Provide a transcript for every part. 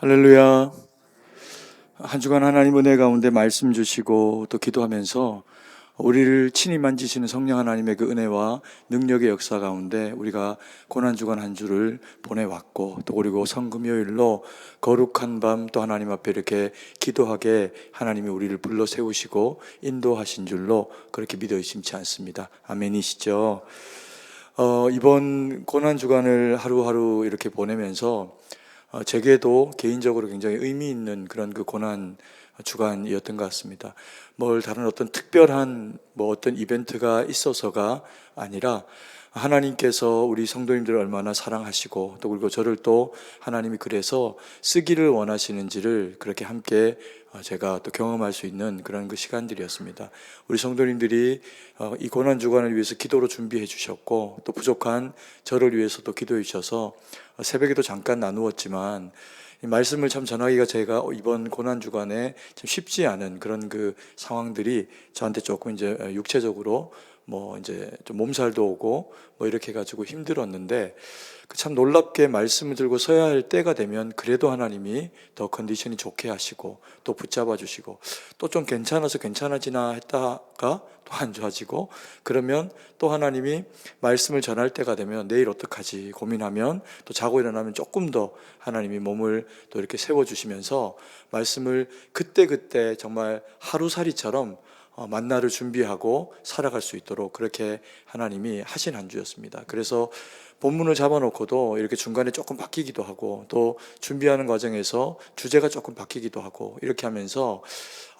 할렐루야. 한 주간 하나님 은혜 가운데 말씀 주시고 또 기도하면서 우리를 친히 만지시는 성령 하나님의 그 은혜와 능력의 역사 가운데 우리가 고난주간 한 주를 보내왔고, 또 그리고 성금요일로 거룩한 밤 또 하나님 앞에 이렇게 기도하게 하나님이 우리를 불러 세우시고 인도하신 줄로 그렇게 믿어 의심치 않습니다. 아멘이시죠? 이번 고난주간을 하루하루 이렇게 보내면서 제게도 개인적으로 굉장히 의미 있는 그런 그 고난 주간이었던 것 같습니다. 다른 어떤 특별한 어떤 이벤트가 있어서가 아니라 하나님께서 우리 성도님들을 얼마나 사랑하시고, 또 그리고 저를 또 하나님이 그래서 쓰기를 원하시는지를 그렇게 함께 제가 또 경험할 수 있는 그런 그 시간들이었습니다. 우리 성도님들이 이 고난 주간을 위해서 기도로 준비해 주셨고, 또 부족한 저를 위해서도 기도해 주셔서 새벽에도 잠깐 나누었지만 이 말씀을 참 전하기가 제가 이번 고난 주간에 참 쉽지 않은 그런 그 상황들이 저한테 조금 이제 육체적으로 이제 좀 몸살도 오고 이렇게 해가지고 힘들었는데, 참 놀랍게 말씀을 들고 서야 할 때가 되면 그래도 하나님이 더 컨디션이 좋게 하시고 또 붙잡아 주시고, 또 좀 괜찮아서 괜찮아지나 했다가 또 안 좋아지고, 그러면 또 하나님이 말씀을 전할 때가 되면 내일 어떡하지 고민하면 또 자고 일어나면 조금 더 하나님이 몸을 또 이렇게 세워주시면서 말씀을 그때그때 정말 하루살이처럼 만나를 준비하고 살아갈 수 있도록 그렇게 하나님이 하신 한 주였습니다. 그래서 본문을 잡아놓고도 이렇게 중간에 조금 바뀌기도 하고, 또 준비하는 과정에서 주제가 조금 바뀌기도 하고, 이렇게 하면서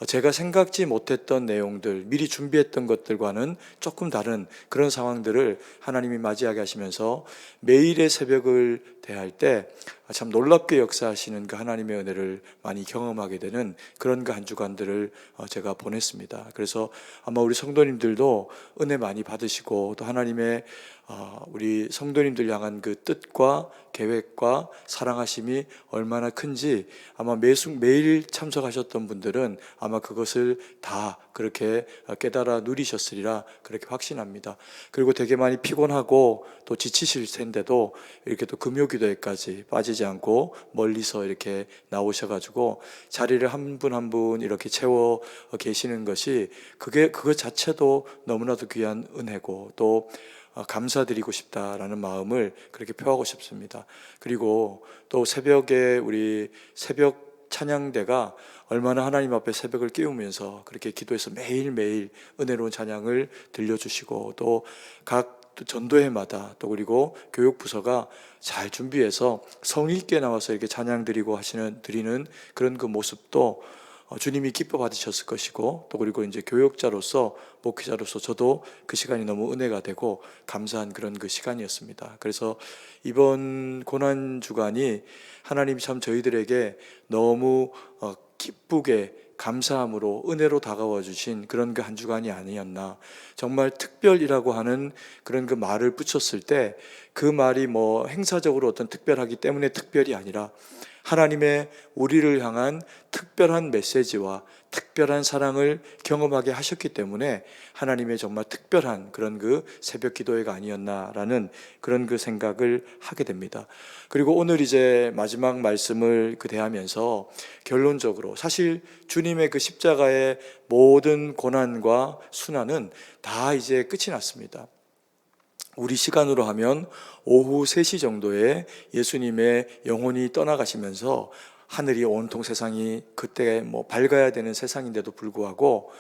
제가 생각지 못했던 내용들, 미리 준비했던 것들과는 조금 다른 그런 상황들을 하나님이 맞이하게 하시면서 매일의 새벽을 대할 때 참 놀랍게 역사하시는 그 하나님의 은혜를 많이 경험하게 되는 그런 그 한 주간들을 제가 보냈습니다. 그래서 아마 우리 성도님들도 은혜 많이 받으시고, 또 하나님의 우리 성도님들 향한 그 뜻과 계획과 사랑하심이 얼마나 큰지 아마 매일 참석하셨던 분들은 아마 그것을 다 그렇게 깨달아 누리셨으리라 그렇게 확신합니다. 그리고 되게 많이 피곤하고 또 지치실 텐데도 이렇게 또 금요기도회까지 빠지지 않고 멀리서 이렇게 나오셔가지고 자리를 한 분 한 분 이렇게 채워 계시는 것이 그것 자체도 너무나도 귀한 은혜고, 또 감사드리고 싶다라는 마음을 그렇게 표하고 싶습니다. 그리고 또 새벽에 우리 새벽 찬양대가 얼마나 하나님 앞에 새벽을 깨우면서 그렇게 기도해서 매일매일 은혜로운 찬양을 들려주시고, 또 각 전도회마다 또 그리고 교육부서가 잘 준비해서 성의 있게 나와서 이렇게 찬양 드리는 그런 그 모습도 주님이 기뻐 받으셨을 것이고, 또 그리고 이제 교육자로서 목회자로서 저도 그 시간이 너무 은혜가 되고 감사한 그런 그 시간이었습니다. 그래서 이번 고난 주간이 하나님이 참 저희들에게 너무 기쁘게 감사함으로 은혜로 다가와 주신 그런 그 한 주간이 아니었나. 정말 특별이라고 하는 그런 그 말을 붙였을 때 그 말이 행사적으로 어떤 특별하기 때문에 특별이 아니라 하나님의 우리를 향한 특별한 메시지와 특별한 사랑을 경험하게 하셨기 때문에 하나님의 정말 특별한 그런 그 새벽 기도회가 아니었나라는 그런 그 생각을 하게 됩니다. 그리고 오늘 이제 마지막 말씀을 대하면서 결론적으로 사실 주님의 그 십자가의 모든 고난과 순환은 다 이제 끝이 났습니다. 우리 시간으로 하면 오후 3시 정도에 예수님의 영혼이 떠나가시면서 하늘이 온통 세상이 그때 밝아야 되는 세상인데도 불구하고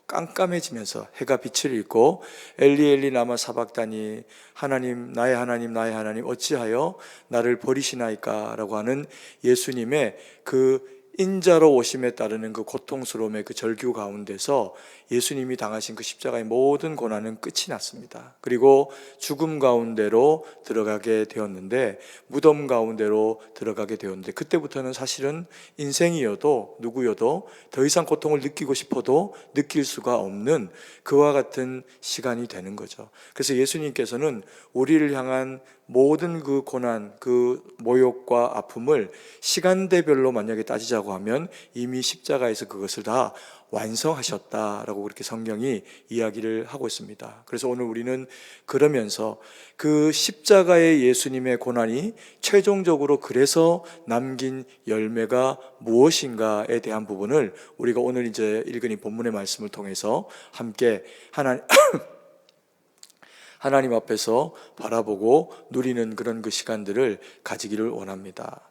깜깜해지면서 해가 빛을 잃고 엘리 엘리 라마 사박다니, 하나님 나의 하나님 나의 하나님 어찌하여 나를 버리시나이까 라고 하는 예수님의 그 인자로 오심에 따르는 그 고통스러움의 그 절규 가운데서 예수님이 당하신 그 십자가의 모든 고난은 끝이 났습니다. 그리고 죽음 가운데로 들어가게 되었는데, 무덤 가운데로 들어가게 되었는데, 그때부터는 사실은 인생이어도 누구여도 더 이상 고통을 느끼고 싶어도 느낄 수가 없는 그와 같은 시간이 되는 거죠. 그래서 예수님께서는 우리를 향한 모든 그 고난, 그 모욕과 아픔을 시간대별로 만약에 따지자고 하면 이미 십자가에서 그것을 다 완성하셨다라고 그렇게 성경이 이야기를 하고 있습니다. 그래서 오늘 우리는 그러면서 그 십자가의 예수님의 고난이 최종적으로 그래서 남긴 열매가 무엇인가에 대한 부분을 우리가 오늘 이제 읽은 이 본문의 말씀을 통해서 함께 하나님 앞에서 바라보고 누리는 그런 그 시간들을 가지기를 원합니다.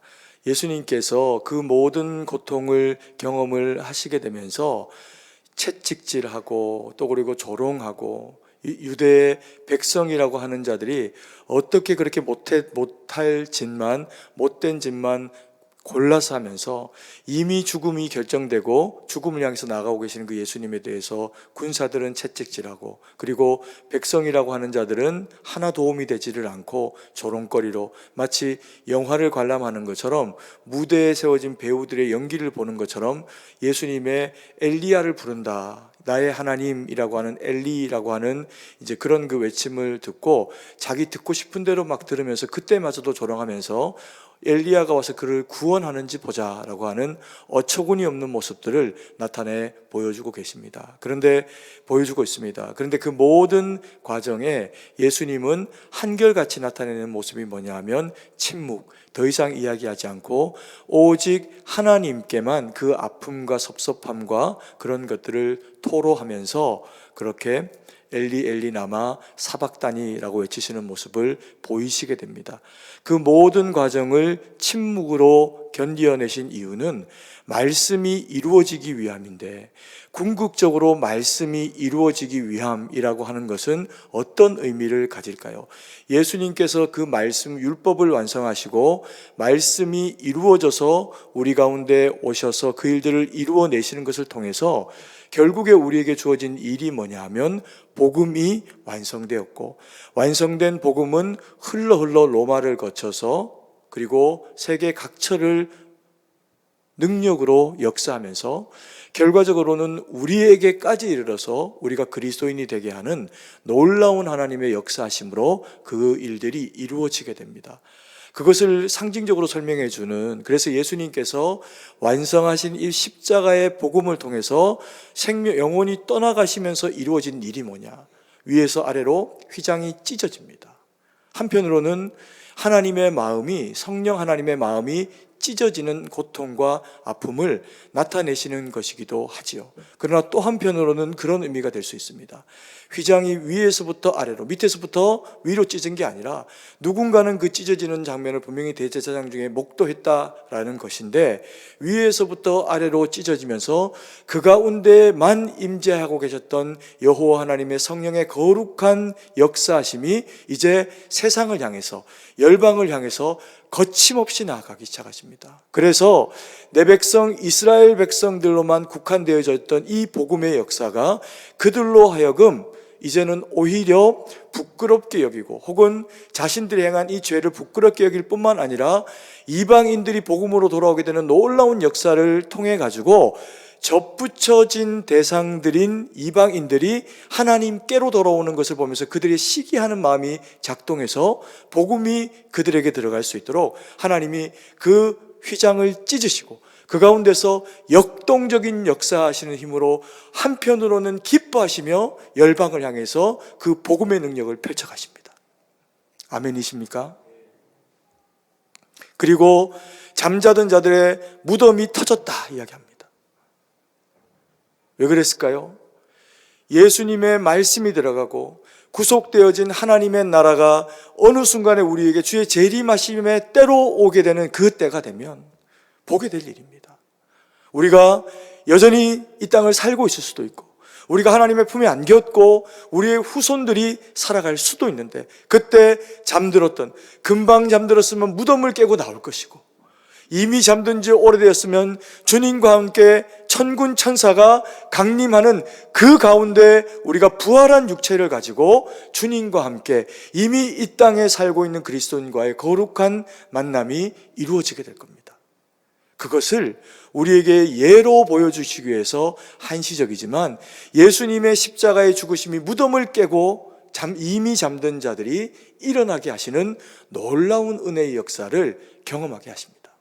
예수님께서 그 모든 고통을 경험을 하시게 되면서 채찍질하고 또 그리고 조롱하고 유대의 백성이라고 하는 자들이 어떻게 그렇게 못할 짓만, 못된 짓만 골라서 하면서 이미 죽음이 결정되고 죽음을 향해서 나가고 계시는 그 예수님에 대해서 군사들은 채찍질하고, 그리고 백성이라고 하는 자들은 하나 도움이 되지를 않고 조롱거리로 마치 영화를 관람하는 것처럼, 무대에 세워진 배우들의 연기를 보는 것처럼 예수님의 엘리야를 부른다, 나의 하나님이라고 하는 엘리라고 하는 이제 그런 그 외침을 듣고 자기 듣고 싶은 대로 막 들으면서 그때마저도 조롱하면서 엘리야가 와서 그를 구원하는지 보자라고 하는 어처구니 없는 모습들을 나타내 보여주고 계십니다. 보여주고 있습니다. 그런데 그 모든 과정에 예수님은 한결같이 나타내는 모습이 뭐냐 하면 침묵, 더 이상 이야기하지 않고 오직 하나님께만 그 아픔과 섭섭함과 그런 것들을 토로하면서 그렇게 엘리 엘리 나마 사박다니라고 외치시는 모습을 보이시게 됩니다. 그 모든 과정을 침묵으로 견디어내신 이유는 말씀이 이루어지기 위함인데, 궁극적으로 말씀이 이루어지기 위함이라고 하는 것은 어떤 의미를 가질까요? 예수님께서 그 말씀 율법을 완성하시고 말씀이 이루어져서 우리 가운데 오셔서 그 일들을 이루어내시는 것을 통해서 결국에 우리에게 주어진 일이 뭐냐 하면 복음이 완성되었고, 완성된 복음은 흘러 로마를 거쳐서 그리고 세계 각처를 능력으로 역사하면서 결과적으로는 우리에게까지 이르러서 우리가 그리스도인이 되게 하는 놀라운 하나님의 역사하심으로 그 일들이 이루어지게 됩니다. 그것을 상징적으로 설명해 주는, 그래서 예수님께서 완성하신 이 십자가의 복음을 통해서 영혼이 떠나가시면서 이루어진 일이 뭐냐, 위에서 아래로 휘장이 찢어집니다. 한편으로는 하나님의 마음이, 성령 하나님의 마음이 찢어지는 고통과 아픔을 나타내시는 것이기도 하지요. 그러나 또 한편으로는 그런 의미가 될 수 있습니다. 휘장이 위에서부터 아래로, 밑에서부터 위로 찢은 게 아니라 누군가는 그 찢어지는 장면을 분명히 대제사장 중에 목도했다라는 것인데, 위에서부터 아래로 찢어지면서 그 가운데만 임재하고 계셨던 여호와 하나님의 성령의 거룩한 역사하심이 이제 세상을 향해서, 열방을 향해서 거침없이 나아가기 시작하십니다. 그래서 내 백성 이스라엘 백성들로만 국한되어져 있던 이 복음의 역사가 그들로 하여금 이제는 오히려 부끄럽게 여기고, 혹은 자신들이 행한 이 죄를 부끄럽게 여길 뿐만 아니라 이방인들이 복음으로 돌아오게 되는 놀라운 역사를 통해 가지고 접붙여진 대상들인 이방인들이 하나님께로 돌아오는 것을 보면서 그들이 시기하는 마음이 작동해서 복음이 그들에게 들어갈 수 있도록 하나님이 그 휘장을 찢으시고 그 가운데서 역동적인 역사하시는 힘으로 한편으로는 기뻐하시며 열방을 향해서 그 복음의 능력을 펼쳐가십니다. 아멘이십니까? 그리고 잠자던 자들의 무덤이 터졌다 이야기합니다. 왜 그랬을까요? 예수님의 말씀이 들어가고 구속되어진 하나님의 나라가 어느 순간에 우리에게 주의 재림하심의 때로 오게 되는 그 때가 되면 보게 될 일입니다. 우리가 여전히 이 땅을 살고 있을 수도 있고, 우리가 하나님의 품에 안겼고 우리의 후손들이 살아갈 수도 있는데, 그때 금방 잠들었으면 무덤을 깨고 나올 것이고, 이미 잠든 지 오래되었으면 주님과 함께 천군 천사가 강림하는 그 가운데 우리가 부활한 육체를 가지고 주님과 함께 이미 이 땅에 살고 있는 그리스도인과의 거룩한 만남이 이루어지게 될 겁니다. 그것을 우리에게 예로 보여주시기 위해서 한시적이지만 예수님의 십자가의 죽으심이 무덤을 깨고 이미 잠든 자들이 일어나게 하시는 놀라운 은혜의 역사를 경험하게 하십니다.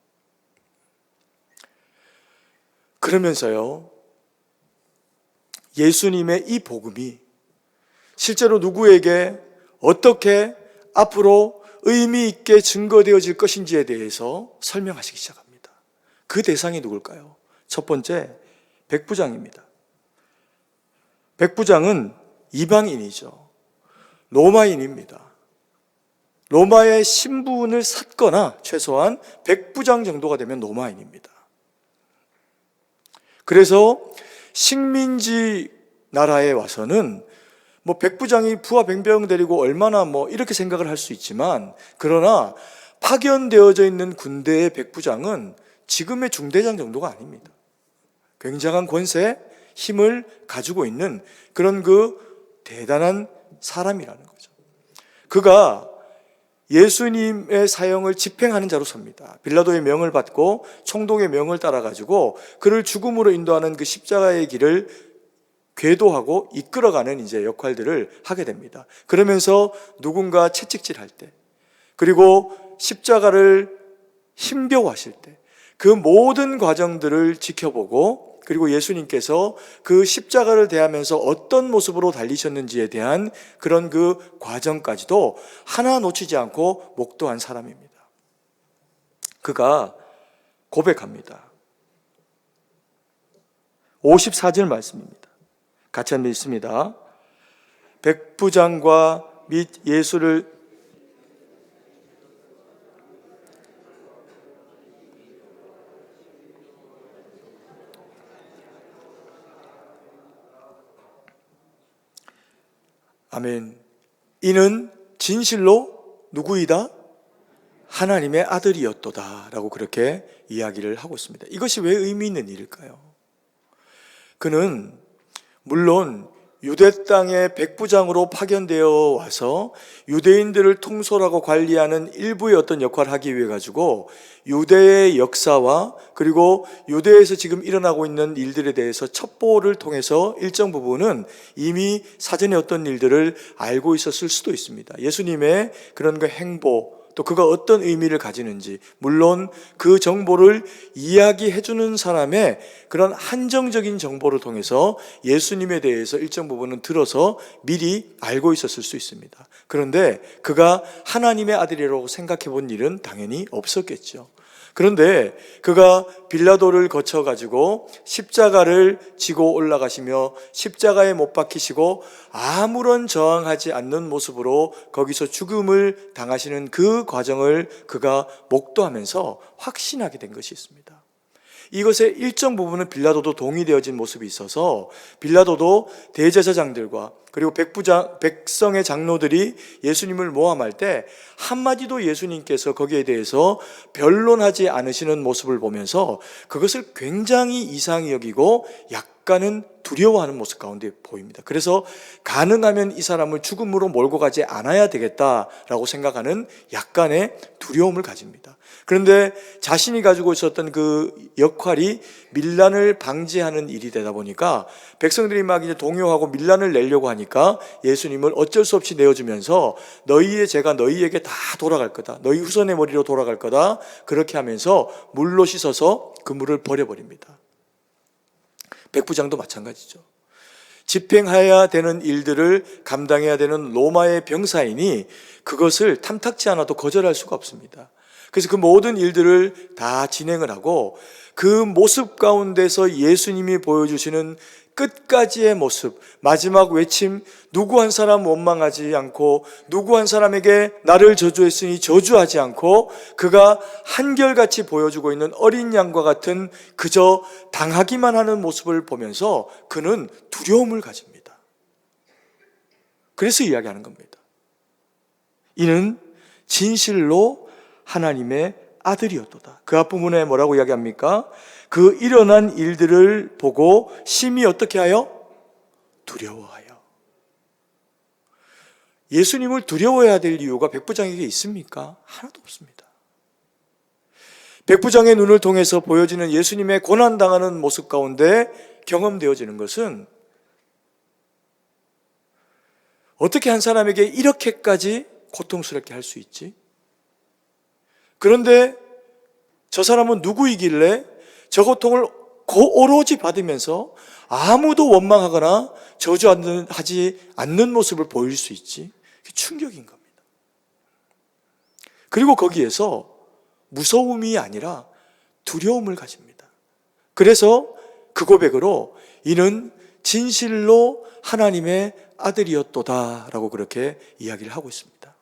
그러면서요, 예수님의 이 복음이 실제로 누구에게 어떻게 앞으로 의미 있게 증거되어질 것인지에 대해서 설명하시기 시작합니다. 그 대상이 누굴까요? 첫 번째, 백부장입니다. 백부장은 이방인이죠. 로마인입니다. 로마의 신분을 샀거나 최소한 백부장 정도가 되면 로마인입니다. 그래서 식민지 나라에 와서는 백부장이 부하 병병 데리고 얼마나 이렇게 생각을 할 수 있지만, 그러나 파견되어져 있는 군대의 백부장은 지금의 중대장 정도가 아닙니다. 굉장한 권세, 힘을 가지고 있는 그런 대단한 사람이라는 거죠. 그가 예수님의 사형을 집행하는 자로 섭니다. 빌라도의 명을 받고 총독의 명을 따라가지고 그를 죽음으로 인도하는 그 십자가의 길을 궤도하고 이끌어가는 역할들을 하게 됩니다. 그러면서 누군가 채찍질할 때, 그리고 십자가를 힘겨워하실 때, 그 모든 과정들을 지켜보고, 그리고 예수님께서 그 십자가를 대하면서 어떤 모습으로 달리셨는지에 대한 그런 그 과정까지도 하나 놓치지 않고 목도한 사람입니다. 그가 고백합니다. 54절 말씀입니다. 같이 한번 읽습니다. 백부장과 및 예수를 아멘. 이는 진실로 누구이다? 하나님의 아들이었도다 라고 그렇게 이야기를 하고 있습니다. 이것이 왜 의미 있는 일일까요? 그는 물론 유대 땅의 백부장으로 파견되어 와서 유대인들을 통솔하고 관리하는 일부의 어떤 역할을 하기 위해 가지고 유대의 역사와 그리고 유대에서 지금 일어나고 있는 일들에 대해서 첩보를 통해서 일정 부분은 이미 사전에 어떤 일들을 알고 있었을 수도 있습니다. 예수님의 그런 행보, 또 그가 어떤 의미를 가지는지, 물론 그 정보를 이야기해 주는 사람의 그런 한정적인 정보를 통해서 예수님에 대해서 일정 부분은 들어서 미리 알고 있었을 수 있습니다. 그런데 그가 하나님의 아들이라고 생각해 본 일은 당연히 없었겠죠. 그런데 그가 빌라도를 거쳐가지고 십자가를 지고 올라가시며 십자가에 못 박히시고 아무런 저항하지 않는 모습으로 거기서 죽음을 당하시는 그 과정을 그가 목도하면서 확신하게 된 것이 있습니다. 이것의 일정 부분은 빌라도도 동의되어진 모습이 있어서 빌라도도 대제사장들과 그리고 백성의 장로들이 예수님을 모함할 때 한마디도 예수님께서 거기에 대해서 변론하지 않으시는 모습을 보면서 그것을 굉장히 이상히 여기고 약간은 두려워하는 모습 가운데 보입니다. 그래서 가능하면 이 사람을 죽음으로 몰고 가지 않아야 되겠다라고 생각하는 약간의 두려움을 가집니다. 그런데 자신이 가지고 있었던 그 역할이 밀란을 방지하는 일이 되다 보니까 백성들이 막 이제 동요하고 밀란을 내려고 하니까 예수님을 어쩔 수 없이 내어주면서 너희의 죄가 너희에게 다 돌아갈 거다. 너희 후손의 머리로 돌아갈 거다. 그렇게 하면서 물로 씻어서 그 물을 버려버립니다. 백부장도 마찬가지죠. 집행해야 되는 일들을 감당해야 되는 로마의 병사이니 그것을 탐탁지 않아도 거절할 수가 없습니다. 그래서 그 모든 일들을 다 진행을 하고 그 모습 가운데서 예수님이 보여주시는 끝까지의 모습, 마지막 외침, 누구 한 사람 원망하지 않고 누구 한 사람에게 나를 저주했으니 저주하지 않고 그가 한결같이 보여주고 있는 어린 양과 같은 그저 당하기만 하는 모습을 보면서 그는 두려움을 가집니다. 그래서 이야기하는 겁니다. 이는 진실로 하나님의 아들이었도다. 그 앞부분에 뭐라고 이야기합니까? 그 일어난 일들을 보고 심히 어떻게 하여? 두려워하여. 예수님을 두려워해야 될 이유가 백부장에게 있습니까? 하나도 없습니다. 백부장의 눈을 통해서 보여지는 예수님의 고난당하는 모습 가운데 경험되어지는 것은 어떻게 한 사람에게 이렇게까지 고통스럽게 할 수 있지? 그런데 저 사람은 누구이길래 저 고통을 오로지 받으면서 아무도 원망하거나 저주하지 않는 모습을 보일 수 있지? 충격인 겁니다. 그리고 거기에서 무서움이 아니라 두려움을 가집니다. 그래서 그 고백으로 이는 진실로 하나님의 아들이었도다라고 그렇게 이야기를 하고 있습니다.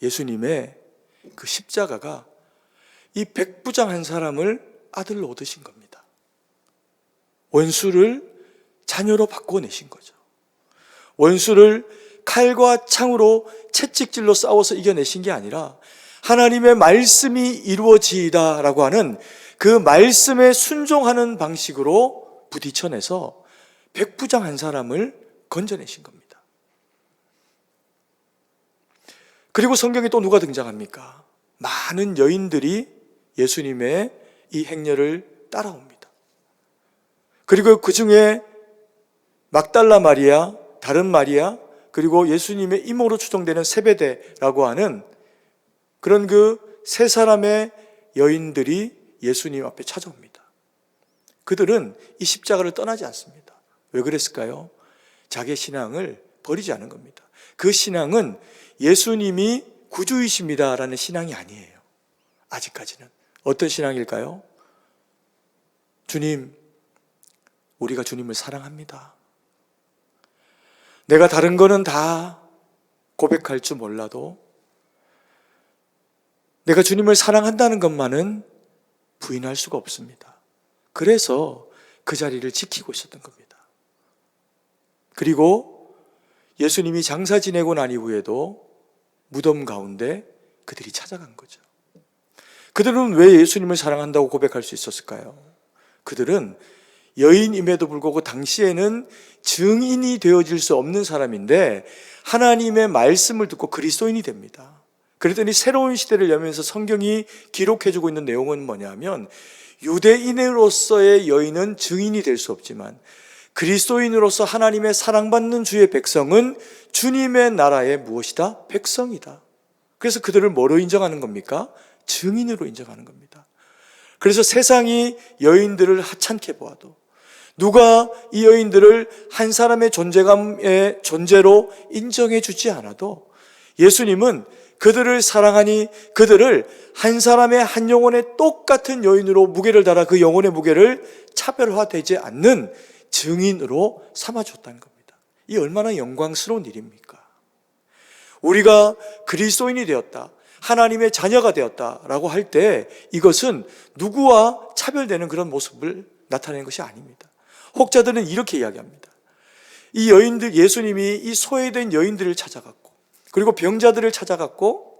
예수님의 그 십자가가 이 백부장 한 사람을 아들로 얻으신 겁니다. 원수를 자녀로 바꿔내신 거죠. 원수를 칼과 창으로 채찍질로 싸워서 이겨내신 게 아니라 하나님의 말씀이 이루어지이다라고 하는 그 말씀에 순종하는 방식으로 부딪혀내서 백부장 한 사람을 건져내신 겁니다. 그리고 성경에 또 누가 등장합니까? 많은 여인들이 예수님의 이 행렬을 따라옵니다. 그리고 그 중에 막달라 마리아, 다른 마리아, 그리고 예수님의 이모로 추정되는 세베대라고 하는 그런 그 세 사람의 여인들이 예수님 앞에 찾아옵니다. 그들은 이 십자가를 떠나지 않습니다. 왜 그랬을까요? 자기의 신앙을 버리지 않은 겁니다. 그 신앙은 예수님이 구주이십니다라는 신앙이 아니에요. 아직까지는. 어떤 신앙일까요? 주님, 우리가 주님을 사랑합니다. 내가 다른 거는 다 고백할 줄 몰라도 내가 주님을 사랑한다는 것만은 부인할 수가 없습니다. 그래서 그 자리를 지키고 있었던 겁니다. 그리고 예수님이 장사 지내고 난 이후에도 무덤 가운데 그들이 찾아간 거죠. 그들은 왜 예수님을 사랑한다고 고백할 수 있었을까요? 그들은 여인임에도 불구하고 당시에는 증인이 되어질 수 없는 사람인데 하나님의 말씀을 듣고 그리스도인이 됩니다. 그랬더니 새로운 시대를 여면서 성경이 기록해주고 있는 내용은 뭐냐면 유대인으로서의 여인은 증인이 될 수 없지만 그리스도인으로서 하나님의 사랑받는 주의 백성은 주님의 나라의 무엇이다? 백성이다. 그래서 그들을 뭐로 인정하는 겁니까? 증인으로 인정하는 겁니다. 그래서 세상이 여인들을 하찮게 보아도 누가 이 여인들을 한 사람의 존재감의 존재로 인정해 주지 않아도 예수님은 그들을 사랑하니 그들을 한 사람의 한 영혼의 똑같은 여인으로 무게를 달아 그 영혼의 무게를 차별화되지 않는 증인으로 삼아줬다는 겁니다. 이 얼마나 영광스러운 일입니까? 우리가 그리스도인이 되었다, 하나님의 자녀가 되었다라고 할 때 이것은 누구와 차별되는 그런 모습을 나타내는 것이 아닙니다. 혹자들은 이렇게 이야기합니다. 이 여인들, 예수님이 이 소외된 여인들을 찾아갔고 그리고 병자들을 찾아갔고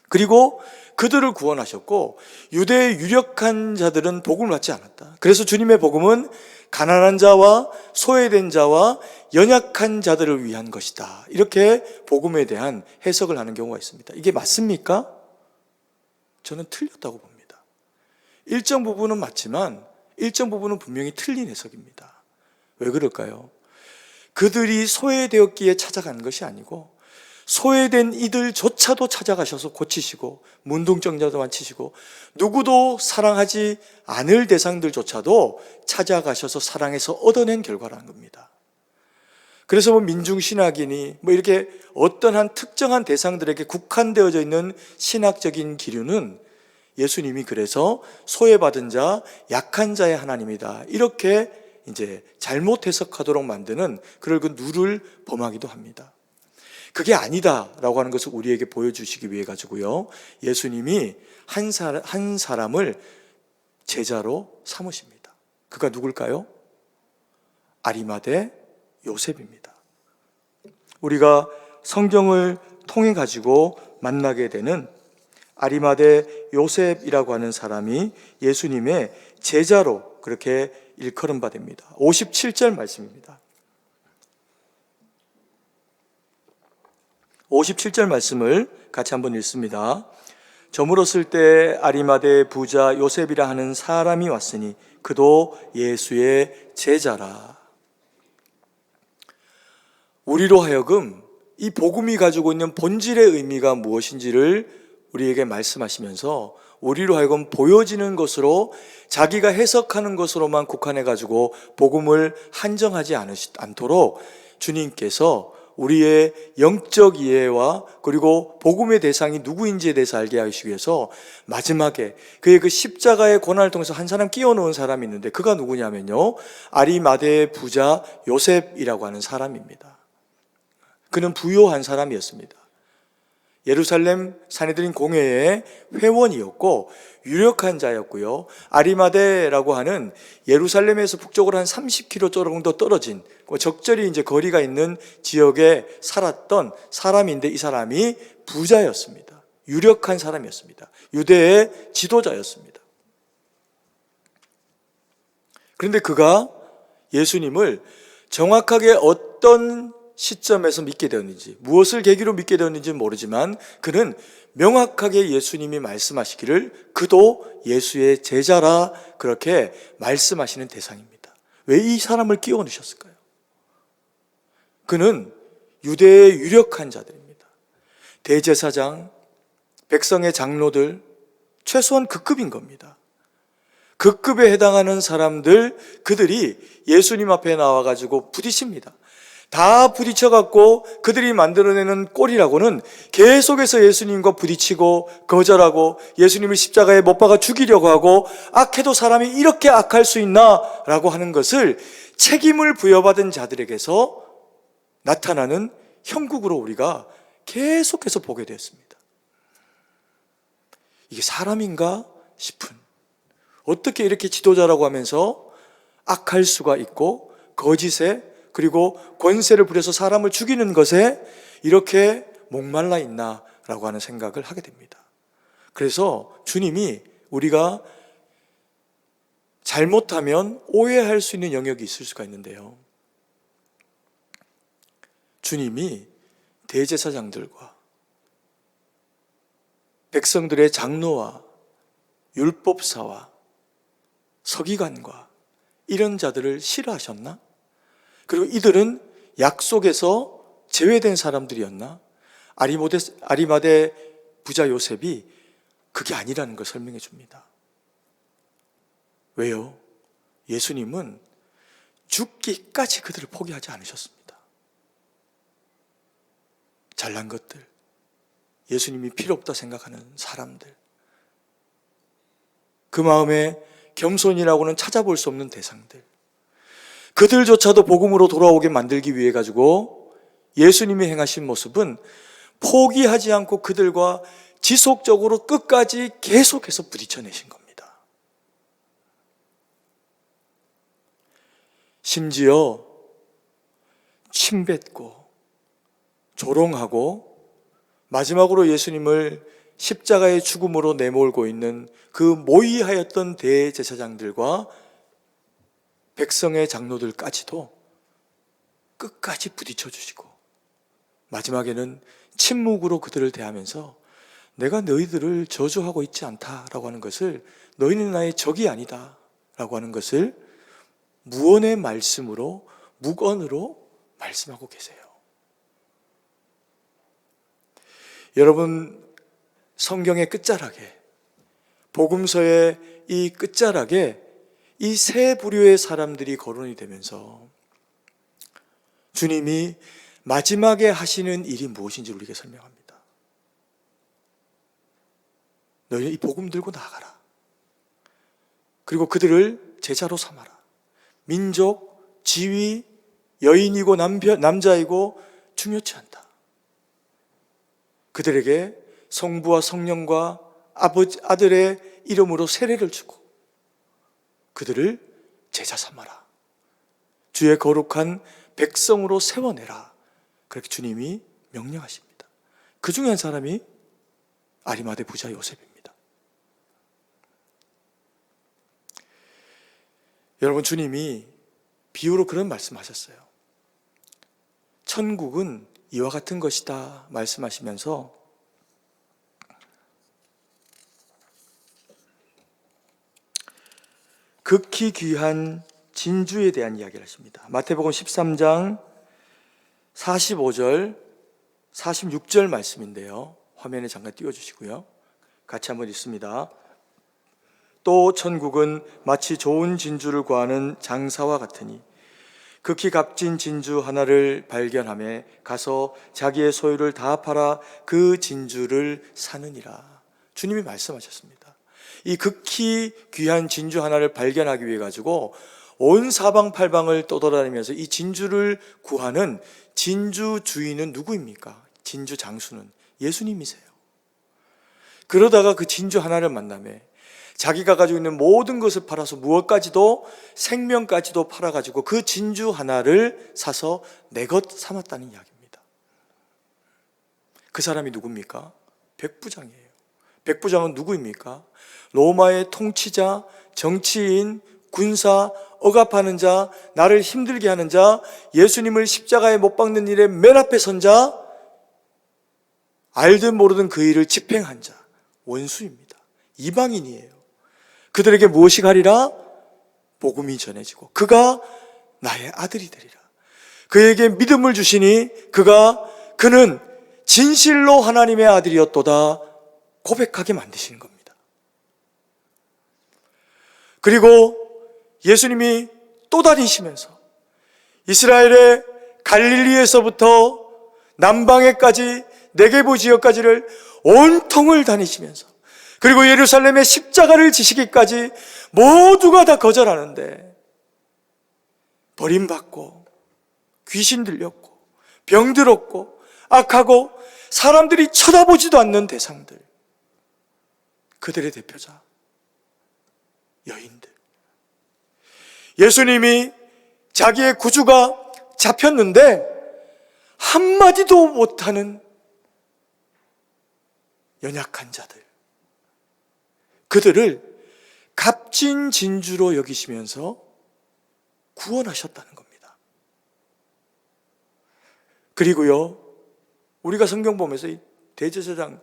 그리고 그들을 구원하셨고 유대의 유력한 자들은 복음을 받지 않았다. 그래서 주님의 복음은 가난한 자와 소외된 자와 연약한 자들을 위한 것이다. 이렇게 복음에 대한 해석을 하는 경우가 있습니다. 이게 맞습니까? 저는 틀렸다고 봅니다. 일정 부분은 맞지만 일정 부분은 분명히 틀린 해석입니다. 왜 그럴까요? 그들이 소외되었기에 찾아간 것이 아니고 소외된 이들조차도 찾아가셔서 고치시고 문둥병자도 만치시고 누구도 사랑하지 않을 대상들조차도 찾아가셔서 사랑해서 얻어낸 결과라는 겁니다. 그래서 뭐 민중신학이니 뭐 이렇게 어떤 한 특정한 대상들에게 국한되어져 있는 신학적인 기류는 예수님이 그래서 소외받은 자, 약한 자의 하나님이다. 이렇게 이제 잘못 해석하도록 만드는 그럴 그 누를 범하기도 합니다. 그게 아니다라고 하는 것을 우리에게 보여주시기 위해 가지고요. 예수님이 한 사람을 제자로 삼으십니다. 그가 누굴까요? 아리마대 요셉입니다. 우리가 성경을 통해 가지고 만나게 되는 아리마대 요셉이라고 하는 사람이 예수님의 제자로 그렇게 일컬음 받습니다. 57절 말씀입니다. 57절 말씀을 같이 한번 읽습니다. 저물었을 때 아리마대 부자 요셉이라 하는 사람이 왔으니 그도 예수의 제자라. 우리로 하여금 이 복음이 가지고 있는 본질의 의미가 무엇인지를 우리에게 말씀하시면서 우리로 하여금 보여지는 것으로, 자기가 해석하는 것으로만 국한해 가지고 복음을 한정하지 않도록 주님께서 우리의 영적 이해와 그리고 복음의 대상이 누구인지에 대해서 알게 하시기 위해서 마지막에 그의 그 십자가의 고난을 통해서 한 사람 끼워 넣은 사람이 있는데, 그가 누구냐면요, 아리마대의 부자 요셉이라고 하는 사람입니다. 그는 부요한 사람이었습니다. 예루살렘 사내들인 공회의 회원이었고 유력한 자였고요. 아리마대라고 하는 예루살렘에서 북쪽으로 한 30km 정도 떨어진 적절히 이제 거리가 있는 지역에 살았던 사람인데, 이 사람이 부자였습니다. 유력한 사람이었습니다. 유대의 지도자였습니다. 그런데 그가 예수님을 정확하게 어떤 시점에서 믿게 되었는지, 무엇을 계기로 믿게 되었는지는 모르지만 그는 명확하게 예수님이 말씀하시기를 그도 예수의 제자라 그렇게 말씀하시는 대상입니다. 왜 이 사람을 끼워 넣으셨을까요? 그는 유대의 유력한 자들입니다. 대제사장, 백성의 장로들, 최소한 그 급인 겁니다. 그 급에 해당하는 사람들, 그들이 예수님 앞에 나와가지고 부딪힙니다. 다 부딪혀갖고 그들이 만들어내는 꼴이라고는 계속해서 예수님과 부딪히고 거절하고 예수님을 십자가에 못 박아 죽이려고 하고, 악해도 사람이 이렇게 악할 수 있나? 라고 하는 것을 책임을 부여받은 자들에게서 나타나는 형국으로 우리가 계속해서 보게 되었습니다. 이게 사람인가 싶은, 어떻게 이렇게 지도자라고 하면서 악할 수가 있고 거짓에 그리고 권세를 부려서 사람을 죽이는 것에 이렇게 목말라 있나라고 하는 생각을 하게 됩니다. 그래서 주님이 우리가 잘못하면 오해할 수 있는 영역이 있을 수가 있는데요, 주님이 대제사장들과 백성들의 장로와 율법사와 서기관과 이런 자들을 싫어하셨나? 그리고 이들은 약속에서 제외된 사람들이었나? 아리마대 부자 요셉이 그게 아니라는 걸 설명해 줍니다. 왜요? 예수님은 죽기까지 그들을 포기하지 않으셨습니다. 잘난 것들, 예수님이 필요 없다 생각하는 사람들, 그 마음에 겸손이라고는 찾아볼 수 없는 대상들, 그들조차도 복음으로 돌아오게 만들기 위해 가지고 예수님이 행하신 모습은 포기하지 않고 그들과 지속적으로 끝까지 계속해서 부딪혀내신 겁니다. 심지어 침뱉고 조롱하고 마지막으로 예수님을 십자가의 죽음으로 내몰고 있는 그 모의하였던 대제사장들과 백성의 장로들까지도 끝까지 부딪혀 주시고 마지막에는 침묵으로 그들을 대하면서 내가 너희들을 저주하고 있지 않다라고 하는 것을, 너희는 나의 적이 아니다 라고 하는 것을 무언의 말씀으로, 묵언으로 말씀하고 계세요. 여러분, 성경의 끝자락에, 복음서의 이 끝자락에 이 세 부류의 사람들이 거론이 되면서 주님이 마지막에 하시는 일이 무엇인지 우리에게 설명합니다. 너희는 이 복음 들고 나가라. 그리고 그들을 제자로 삼아라. 민족, 지위, 여인이고 남자이고 중요치 않다. 그들에게 성부와 성령과 아들의 이름으로 세례를 주고 그들을 제자 삼아라. 주의 거룩한 백성으로 세워내라. 그렇게 주님이 명령하십니다. 그 중에 한 사람이 아리마대 부자 요셉입니다. 여러분, 주님이 비유로 그런 말씀하셨어요. 천국은 이와 같은 것이다 말씀하시면서 극히 귀한 진주에 대한 이야기를 하십니다. 마태복음 13장 45절, 46절 말씀인데요. 화면에 잠깐 띄워주시고요. 같이 한번 읽습니다. 또 천국은 마치 좋은 진주를 구하는 장사와 같으니 극히 값진 진주 하나를 발견하며 가서 자기의 소유를 다 팔아 그 진주를 사느니라. 주님이 말씀하셨습니다. 이 극히 귀한 진주 하나를 발견하기 위해 가지고 온 사방팔방을 떠돌아다니면서 이 진주를 구하는 진주 주인은 누구입니까? 진주 장수는 예수님이세요. 그러다가 그 진주 하나를 만나며 자기가 가지고 있는 모든 것을 팔아서 무엇까지도, 생명까지도 팔아가지고 그 진주 하나를 사서 내 것 삼았다는 이야기입니다. 그 사람이 누굽니까? 백부장이에요. 백부장은 누구입니까? 로마의 통치자, 정치인, 군사, 억압하는 자, 나를 힘들게 하는 자, 예수님을 십자가에 못 박는 일에 맨 앞에 선 자, 알든 모르든 그 일을 집행한 자, 원수입니다. 이방인이에요. 그들에게 무엇이 가리라? 복음이 전해지고 그가 나의 아들이 되리라. 그에게 믿음을 주시니 그는 진실로 하나님의 아들이었도다 고백하게 만드시는 겁니다. 그리고 예수님이 또 다니시면서 이스라엘의 갈릴리에서부터 남방에까지 네게부 지역까지를 온통을 다니시면서 그리고 예루살렘의 십자가를 지시기까지 모두가 다 거절하는데 버림받고 귀신 들렸고 병들었고 악하고 사람들이 쳐다보지도 않는 대상들, 그들의 대표자 여인들, 예수님이 자기의 구주가 잡혔는데 한마디도 못하는 연약한 자들, 그들을 값진 진주로 여기시면서 구원하셨다는 겁니다. 그리고요, 우리가 성경 보면서 이 대제사장,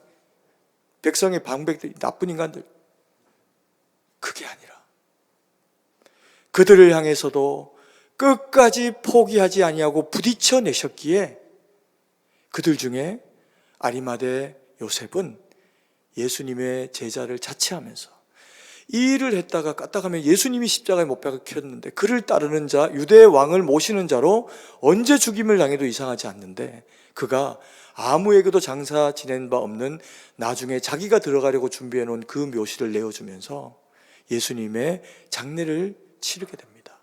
백성의 방백들, 나쁜 인간들, 그게 아니라 그들을 향해서도 끝까지 포기하지 아니하고 부딪혀 내셨기에 그들 중에 아리마대 요셉은 예수님의 제자를 자처하면서 이 일을 했다가 까딱하면 예수님이 십자가에 못 박혔는데 그를 따르는 자, 유대의 왕을 모시는 자로 언제 죽임을 당해도 이상하지 않는데 그가 아무에게도 장사 지낸 바 없는 나중에 자기가 들어가려고 준비해 놓은 그 묘실을 내어주면서 예수님의 장례를 치르게 됩니다.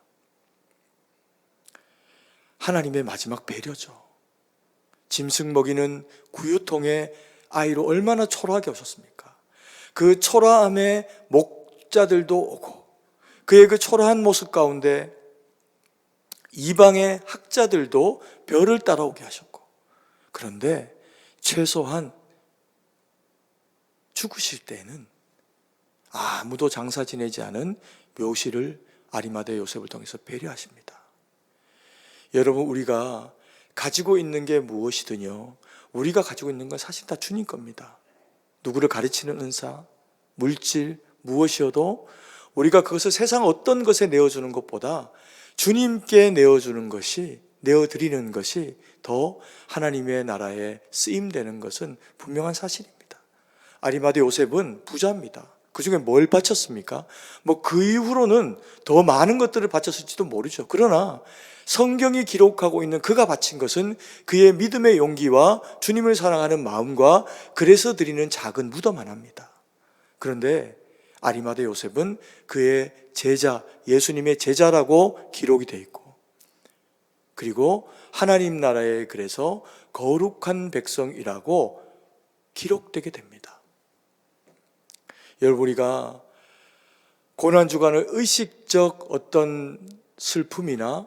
하나님의 마지막 배려죠. 짐승 먹이는 구유통에 아이로 얼마나 초라하게 오셨습니까? 그 초라함에 목자들도 오고 그의 그 초라한 모습 가운데 이방의 학자들도 별을 따라오게 하셨고, 그런데 최소한 죽으실 때에는 아무도 장사 지내지 않은 묘실을 아리마대 요셉을 통해서 배려하십니다. 여러분, 우리가 가지고 있는 게 무엇이든요, 우리가 가지고 있는 건 사실 다 주님 겁니다. 누구를 가르치는 은사, 물질, 무엇이어도 우리가 그것을 세상 어떤 것에 내어주는 것보다 주님께 내어주는 것이, 내어드리는 것이 더 하나님의 나라에 쓰임되는 것은 분명한 사실입니다. 아리마대 요셉은 부자입니다. 그 중에 뭘 바쳤습니까? 그 이후로는 더 많은 것들을 바쳤을지도 모르죠. 그러나 성경이 기록하고 있는 그가 바친 것은 그의 믿음의 용기와 주님을 사랑하는 마음과 그래서 드리는 작은 무덤 하나입니다. 그런데 아리마대 요셉은 그의 제자, 예수님의 제자라고 기록이 되어 있고, 그리고 하나님 나라에 그래서 거룩한 백성이라고 기록되게 됩니다. 여러분, 우리가 고난주간을 의식적 어떤 슬픔이나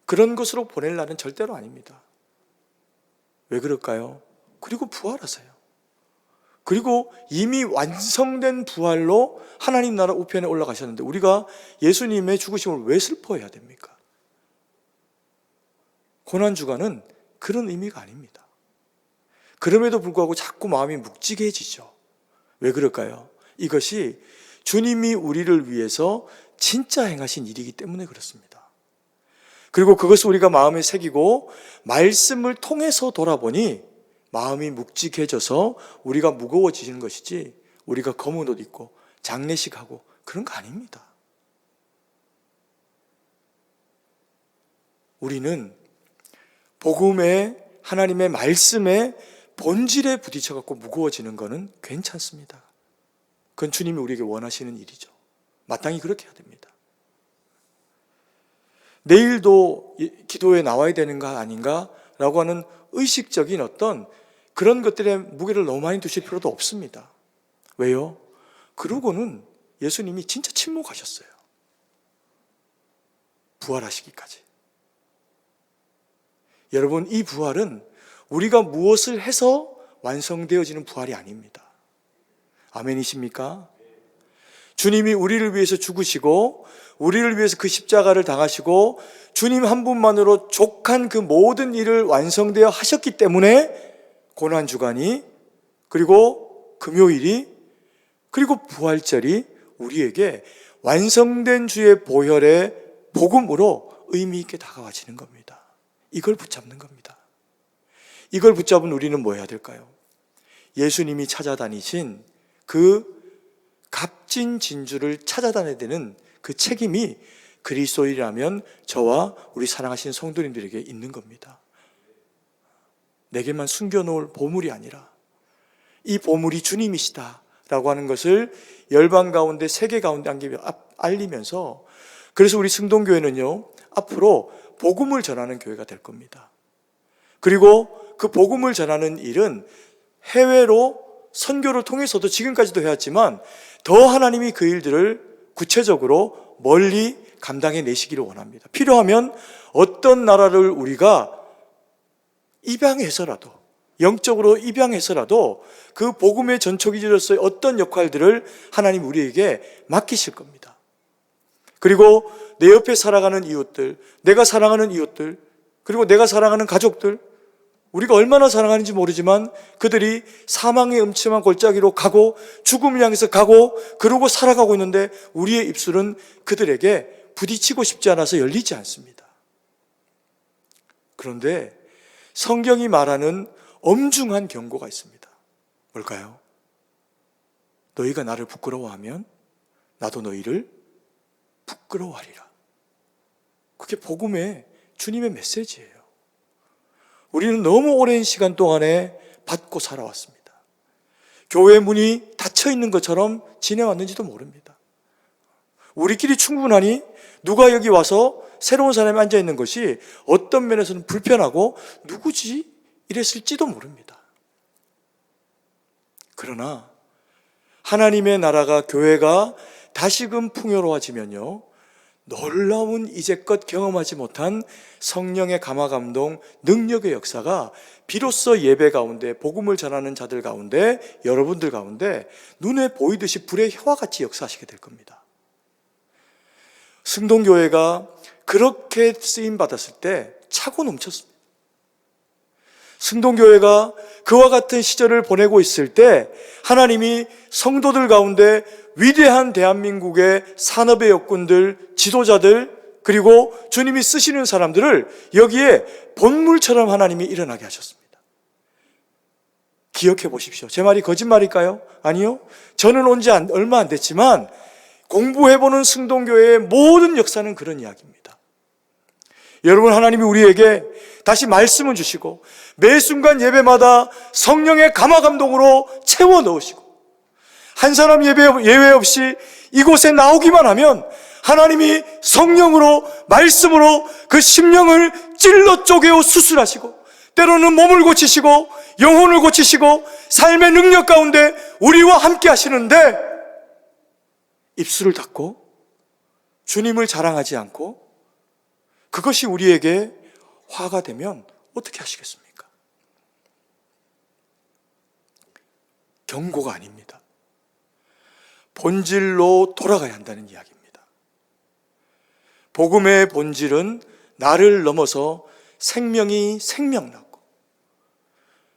그런 것으로 보낼 날은 절대로 아닙니다. 왜 그럴까요? 그리고 부활하세요. 그리고 이미 완성된 부활로 하나님 나라 우편에 올라가셨는데 우리가 예수님의 죽으심을 왜 슬퍼해야 됩니까? 고난주간은 그런 의미가 아닙니다. 그럼에도 불구하고 자꾸 마음이 묵직해지죠. 왜 그럴까요? 이것이 주님이 우리를 위해서 진짜 행하신 일이기 때문에 그렇습니다. 그리고 그것을 우리가 마음에 새기고 말씀을 통해서 돌아보니 마음이 묵직해져서 우리가 무거워지는 것이지, 우리가 검은 옷 입고 장례식하고 그런 거 아닙니다. 우리는 복음의, 하나님의 말씀의 본질에 부딪혀갖고 무거워지는 것은 괜찮습니다. 그건 주님이 우리에게 원하시는 일이죠. 마땅히 그렇게 해야 됩니다. 내일도 기도에 나와야 되는 거 아닌가? 라고 하는 의식적인 어떤 그런 것들에 무게를 너무 많이 두실 필요도 없습니다. 왜요? 그러고는 예수님이 진짜 침묵하셨어요. 부활하시기까지. 여러분, 이 부활은 우리가 무엇을 해서 완성되어지는 부활이 아닙니다. 아멘이십니까? 주님이 우리를 위해서 죽으시고 우리를 위해서 그 십자가를 당하시고 주님 한 분만으로 족한 그 모든 일을 완성되어 하셨기 때문에 고난주간이, 그리고 금요일이, 그리고 부활절이 우리에게 완성된 주의 보혈의 복음으로 의미 있게 다가와지는 겁니다. 이걸 붙잡는 겁니다. 이걸 붙잡은 우리는 뭐 해야 될까요? 예수님이 찾아다니신 그 값진 진주를 찾아다녀야 되는 그 책임이 그리스도인이라면 저와 우리 사랑하시는 성도님들에게 있는 겁니다. 내게만 숨겨놓을 보물이 아니라 이 보물이 주님이시다 라고 하는 것을 열방 가운데, 세계 가운데 알리면서, 그래서 우리 승동교회는요 앞으로 복음을 전하는 교회가 될 겁니다. 그리고 그 복음을 전하는 일은 해외로 선교를 통해서도 지금까지도 해왔지만 더 하나님이 그 일들을 구체적으로 멀리 감당해 내시기를 원합니다. 필요하면 어떤 나라를 우리가 입양해서라도, 영적으로 입양해서라도 그 복음의 전초기지로서의 어떤 역할들을 하나님 우리에게 맡기실 겁니다. 그리고 내 옆에 살아가는 이웃들, 내가 사랑하는 이웃들, 그리고 내가 사랑하는 가족들, 우리가 얼마나 사랑하는지 모르지만 그들이 사망의 음침한 골짜기로 가고 죽음을 향해서 가고 그러고 살아가고 있는데 우리의 입술은 그들에게 부딪히고 싶지 않아서 열리지 않습니다. 그런데 성경이 말하는 엄중한 경고가 있습니다. 뭘까요? 너희가 나를 부끄러워하면 나도 너희를 부끄러워하리라. 그게 복음의 주님의 메시지예요. 우리는 너무 오랜 시간 동안에 받고 살아왔습니다. 교회 문이 닫혀 있는 것처럼 지내왔는지도 모릅니다. 우리끼리 충분하니 누가 여기 와서 새로운 사람이 앉아있는 것이 어떤 면에서는 불편하고 누구지? 이랬을지도 모릅니다. 그러나 하나님의 나라가, 교회가 다시금 풍요로워지면요, 놀라운 이제껏 경험하지 못한 성령의 감화감동, 능력의 역사가 비로소 예배 가운데, 복음을 전하는 자들 가운데, 여러분들 가운데 눈에 보이듯이 불의 혀와 같이 역사하시게 될 겁니다. 승동교회가 그렇게 쓰임받았을 때 차고 넘쳤습니다. 승동교회가 그와 같은 시절을 보내고 있을 때 하나님이 성도들 가운데 위대한 대한민국의 산업의 역군들, 지도자들, 그리고 주님이 쓰시는 사람들을 여기에 본물처럼 하나님이 일어나게 하셨습니다. 기억해 보십시오. 제 말이 거짓말일까요? 아니요. 저는 온 지 얼마 안 됐지만 공부해보는 승동교회의 모든 역사는 그런 이야기입니다. 여러분, 하나님이 우리에게 다시 말씀을 주시고 매 순간 예배마다 성령의 감화감동으로 채워 넣으시고 한 사람 예외 없이 이곳에 나오기만 하면 하나님이 성령으로, 말씀으로 그 심령을 찔러 쪼개어 수술하시고 때로는 몸을 고치시고 영혼을 고치시고 삶의 능력 가운데 우리와 함께 하시는데 입술을 닫고 주님을 자랑하지 않고 그것이 우리에게 화가 되면 어떻게 하시겠습니까? 경고가 아닙니다. 본질로 돌아가야 한다는 이야기입니다. 복음의 본질은 나를 넘어서 생명이 생명났고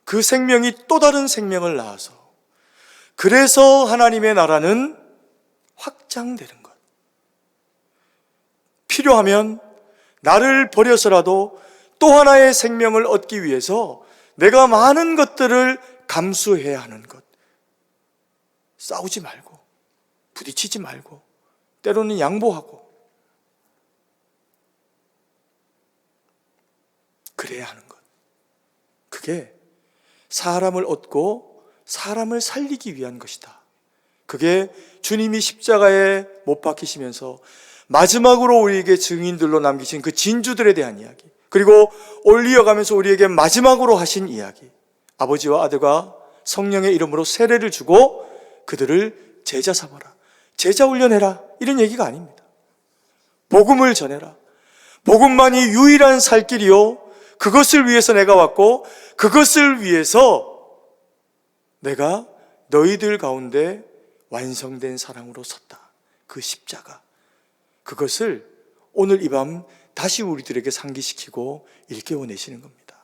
그 생명이 또 다른 생명을 낳아서 그래서 하나님의 나라는 확장되는 것. 필요하면 나를 버려서라도 또 하나의 생명을 얻기 위해서 내가 많은 것들을 감수해야 하는 것. 싸우지 말고, 부딪히지 말고, 때로는 양보하고, 그래야 하는 것. 그게 사람을 얻고 사람을 살리기 위한 것이다. 그게 주님이 십자가에 못 박히시면서 마지막으로 우리에게 증인들로 남기신 그 진주들에 대한 이야기, 그리고 올리어가면서 우리에게 마지막으로 하신 이야기, 아버지와 아들과 성령의 이름으로 세례를 주고 그들을 제자 삼아라, 제자 훈련해라, 이런 얘기가 아닙니다. 복음을 전해라. 복음만이 유일한 살 길이요, 그것을 위해서 내가 왔고 그것을 위해서 내가 너희들 가운데 완성된 사랑으로 섰다. 그 십자가, 그것을 오늘 이 밤 다시 우리들에게 상기시키고 일깨워내시는 겁니다.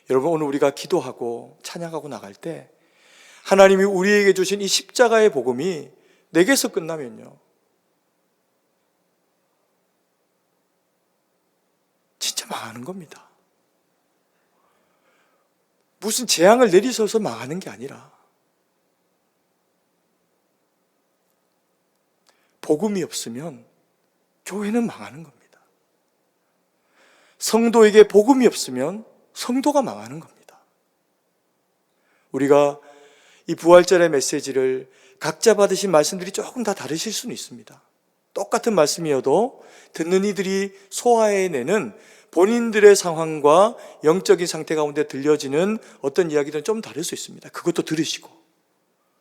여러분, 오늘 우리가 기도하고 찬양하고 나갈 때 하나님이 우리에게 주신 이 십자가의 복음이 내게서 끝나면요, 진짜 망하는 겁니다. 무슨 재앙을 내리셔서 망하는 게 아니라 복음이 없으면 교회는 망하는 겁니다. 성도에게 복음이 없으면 성도가 망하는 겁니다. 우리가 이 부활절의 메시지를 각자 받으신 말씀들이 조금 다 다르실 수는 있습니다. 똑같은 말씀이어도 듣는 이들이 소화해내는 본인들의 상황과 영적인 상태 가운데 들려지는 어떤 이야기들은 좀 다를 수 있습니다. 그것도 들으시고,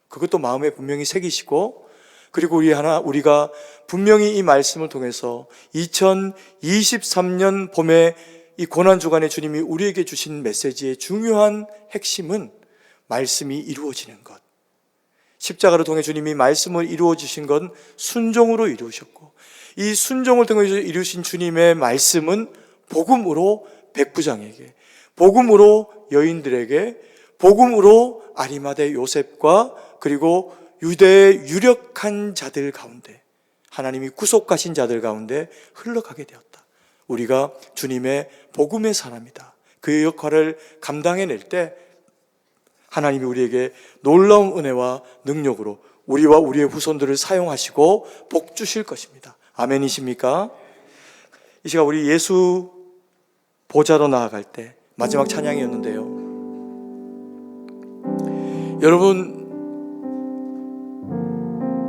그것도 마음에 분명히 새기시고, 그리고 우리가 분명히 이 말씀을 통해서 2023년 봄에 이 고난주간에 주님이 우리에게 주신 메시지의 중요한 핵심은 말씀이 이루어지는 것. 십자가를 통해 주님이 말씀을 이루어 주신 건 순종으로 이루셨고, 이 순종을 통해서 이루신 주님의 말씀은 복음으로 백부장에게, 복음으로 여인들에게, 복음으로 아리마대 요셉과 그리고 유대의 유력한 자들 가운데, 하나님이 구속하신 자들 가운데 흘러가게 되었다. 우리가 주님의 복음의 사람이다. 그 역할을 감당해낼 때 하나님이 우리에게 놀라운 은혜와 능력으로 우리와 우리의 후손들을 사용하시고 복 주실 것입니다. 아멘이십니까? 이 시간 우리 예수 보좌로 나아갈 때 마지막 찬양이었는데요, 여러분,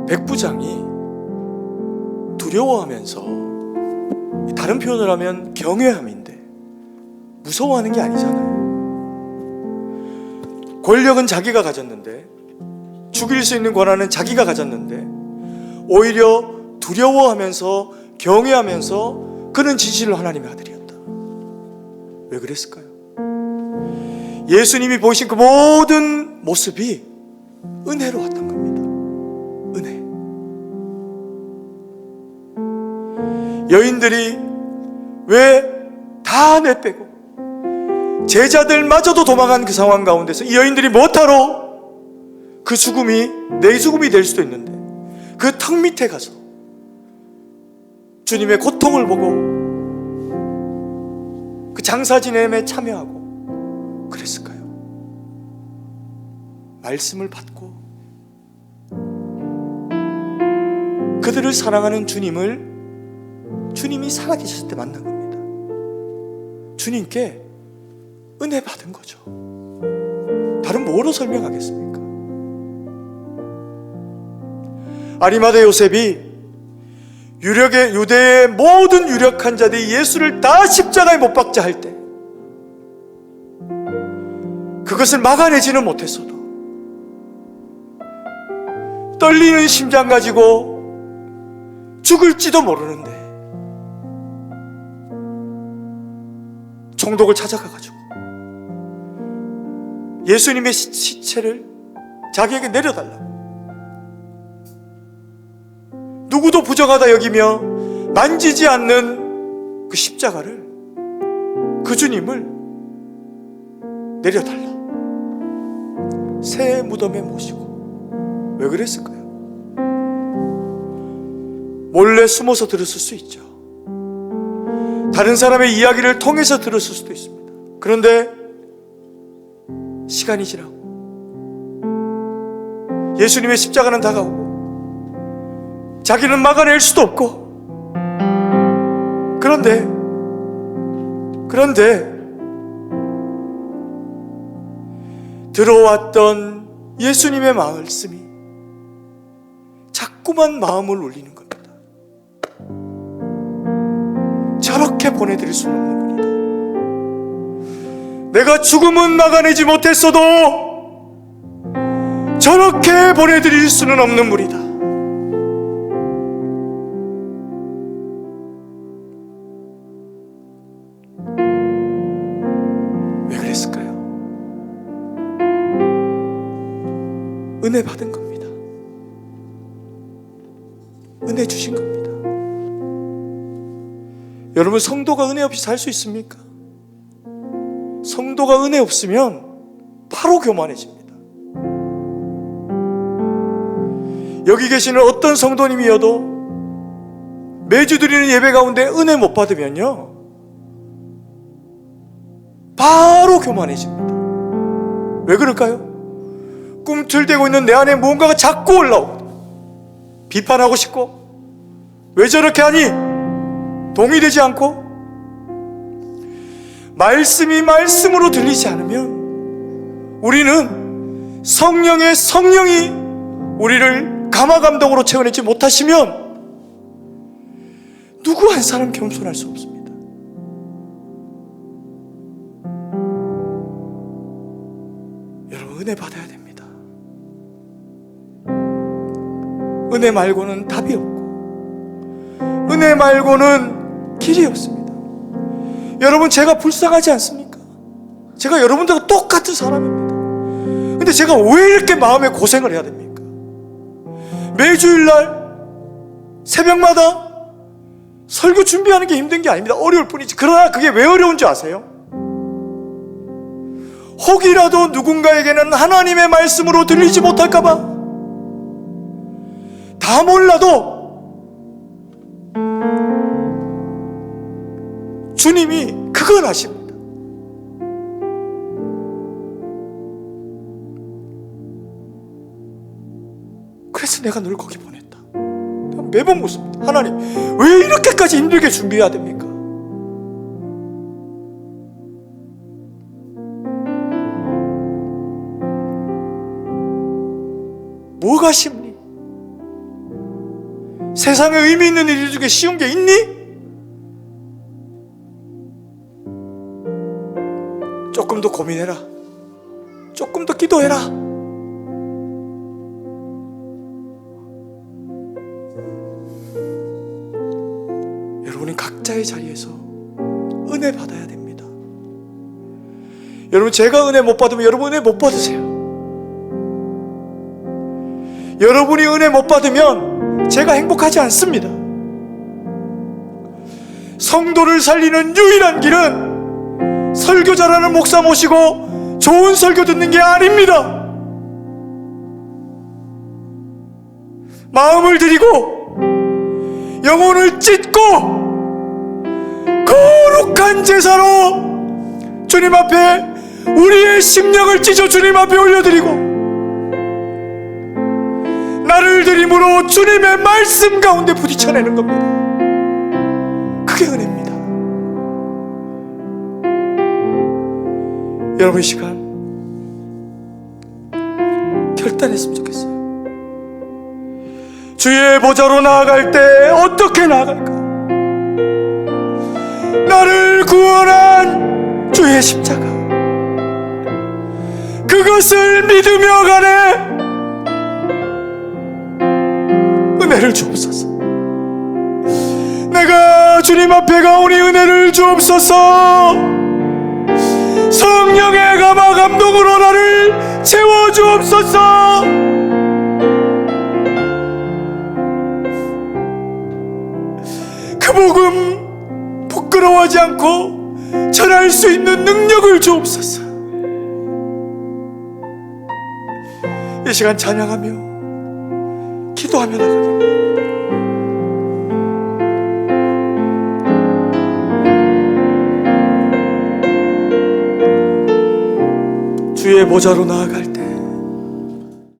백부장이 두려워하면서, 다른 표현을 하면 경외함인데, 무서워하는 게 아니잖아요. 권력은 자기가 가졌는데, 죽일 수 있는 권한은 자기가 가졌는데, 오히려 두려워하면서 경외하면서 그는 진실로 하나님의 아들이었다. 왜 그랬을까요? 예수님이 보신 그 모든 모습이 은혜로 왔던 겁니다. 은혜. 여인들이 왜 다 내빼고 제자들마저도 도망간 그 상황 가운데서 이 여인들이 못하러 그 죽음이 내 죽음이 될 수도 있는데 그 턱 밑에 가서 주님의 고통을 보고 그 장사 지냄에 참여하고 그랬을까요? 말씀을 받고 그들을 사랑하는 주님이 살아계셨을 때 만난 겁니다. 주님께 은혜 받은 거죠. 다른 뭐로 설명하겠습니까? 아리마대 요셉이 유대의 모든 유력한 자들이 예수를 다 십자가에 못 박자 할 때 그것을 막아내지는 못했어도 떨리는 심장 가지고 죽을지도 모르는데 총독을 찾아가가지고 예수님의 시체를 자기에게 내려달라고, 누구도 부정하다 여기며 만지지 않는 그 십자가를, 그 주님을 내려달라, 새 무덤에 모시고. 왜 그랬을까요? 몰래 숨어서 들었을 수 있죠. 다른 사람의 이야기를 통해서 들었을 수도 있습니다. 그런데 시간이 지나고 예수님의 십자가는 다가오고 자기는 막아낼 수도 없고, 그런데 들어왔던 예수님의 말씀이 자꾸만 마음을 울리는 겁니다. 저렇게 보내드릴 수는 없는 분이다. 내가 죽음은 막아내지 못했어도 저렇게 보내드릴 수는 없는 분이다. 왜 그랬을까요? 은혜 받은 겁니다. 은혜 주신 겁니다. 여러분, 성도가 은혜 없이 살 수 있습니까? 성도가 은혜 없으면 바로 교만해집니다. 여기 계시는 어떤 성도님이어도 매주 드리는 예배 가운데 은혜 못 받으면요, 바로 교만해집니다. 왜 그럴까요? 꿈틀대고 있는 내 안에 무언가가 자꾸 올라오고 비판하고 싶고, 왜 저렇게 하니? 동의되지 않고, 말씀이 말씀으로 들리지 않으면 우리는 성령이 우리를 감화감동으로 채워내지 못하시면 누구 한 사람 겸손할 수 없습니다. 여러분, 은혜 받아야 됩니다. 은혜 말고는 답이 없고, 은혜 말고는 길이 없습니다. 여러분, 제가 불쌍하지 않습니까? 제가 여러분들과 똑같은 사람입니다. 근데 제가 왜 이렇게 마음에 고생을 해야 됩니까? 매주일날 새벽마다 설교 준비하는 게 힘든 게 아닙니다. 어려울 뿐이지. 그러나 그게 왜 어려운 줄 아세요? 혹이라도 누군가에게는 하나님의 말씀으로 들리지 못할까봐, 다 몰라도 주님이 그걸 아십니다. 그래서 내가 늘 거기 보냈다. 매번 묻습니다. 하나님, 왜 이렇게까지 힘들게 준비해야 됩니까? 뭐가 쉽니? 세상에 의미 있는 일 중에 쉬운 게 있니? 조금 더 고민해라. 조금 더 기도해라. 여러분이 각자의 자리에서 은혜 받아야 됩니다. 여러분, 제가 은혜 못 받으면 여러분 은혜 못 받으세요. 여러분이 은혜 못 받으면 제가 행복하지 않습니다. 성도를 살리는 유일한 길은 설교 잘하는 목사 모시고 좋은 설교 듣는 게 아닙니다. 마음을 드리고 영혼을 찢고 거룩한 제사로 주님 앞에 우리의 심령을 찢어 주님 앞에 올려드리고, 나를 드림으로 주님의 말씀 가운데 부딪혀내는 겁니다. 그게 은혜입니다. 여러분, 이 시간 결단했으면 좋겠어요. 주의 보좌로 나아갈 때 어떻게 나아갈까? 나를 구원한 주의 십자가, 그것을 믿으며 가네. 은혜를 주옵소서. 내가 주님 앞에 가오니 은혜를 주옵소서. 성령의 감화 감동으로 나를 채워주옵소서. 그 복음 부끄러워하지 않고 전할 수 있는 능력을 주옵소서. 이 시간 찬양하며 기도하며 나가겠습니다. 주의 보좌로 나아갈